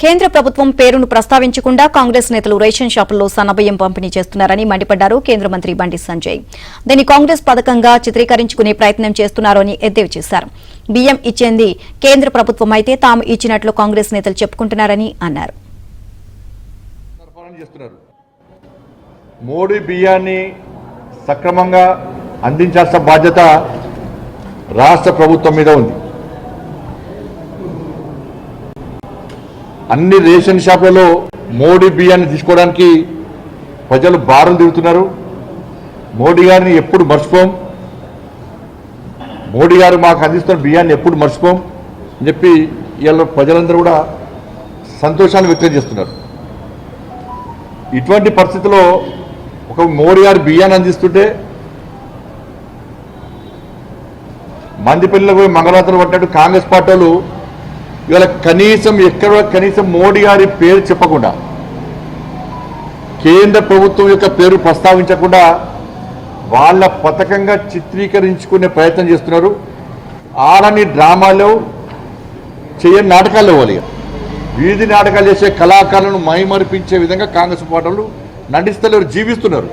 కేంద్ర ప్రభుత్వం పేరును ప్రస్తావించకుండా కాంగ్రెస్ నేతలు రేషన్ షాపుల్లో సన్నబియ్యం పంపిణీ చేస్తున్నారని మండిపడ్డారు కేంద్ర మంత్రి బండి సంజయ్. దీన్ని కాంగ్రెస్ పథకంగా చిత్రీకరించుకునే ప్రయత్నం చేస్తున్నారని ఎద్దేవా చేశారు. బియ్యం ఇచ్చేంది కేంద్ర ప్రభుత్వం అయితే తాము ఇచ్చినట్లు కాంగ్రెస్ నేతలు చెప్పుకుంటున్నారని అన్నారు. మోడీ బియ్యాన్ని సక్రమంగా అందించాల్సిన బాధ్యత రాష్ట్ర ప్రభుత్వం మీద ఉంది. అన్ని రేషన్ షాపులలో మోడీ బియ్యాన్ని తీసుకోవడానికి ప్రజలు బారులు తిరుగుతున్నారు. మోడీ గారిని ఎప్పుడు మర్చిపోం, మోడీ గారు మాకు అందిస్తున్న బియ్యాన్ని ఎప్పుడు మర్చిపోం అని చెప్పి ఇవాళ ప్రజలందరూ కూడా సంతోషాన్ని వ్యక్తం చేస్తున్నారు. ఇటువంటి పరిస్థితుల్లో ఒక మోడీ గారు బియ్యాన్ని అందిస్తుంటే మందిపల్లిలో పోయి మంగళవారం పట్టినట్టు కాంగ్రెస్ పార్టీ వాళ్ళు ఇవాళ కనీసం మోడీ గారి పేరు చెప్పకుండా, కేంద్ర ప్రభుత్వం యొక్క పేరు ప్రస్తావించకుండా వాళ్ళ పథకంగా చిత్రీకరించుకునే ప్రయత్నం చేస్తున్నారు. ఆడని డ్రామాలు చేయని నాటకాలు ఇవ్వాలి. వీధి నాటకాలు చేసే కళాకారులను మైమరిపించే విధంగా కాంగ్రెస్ పార్టీలు నటిస్తలేరు, జీవిస్తున్నారు.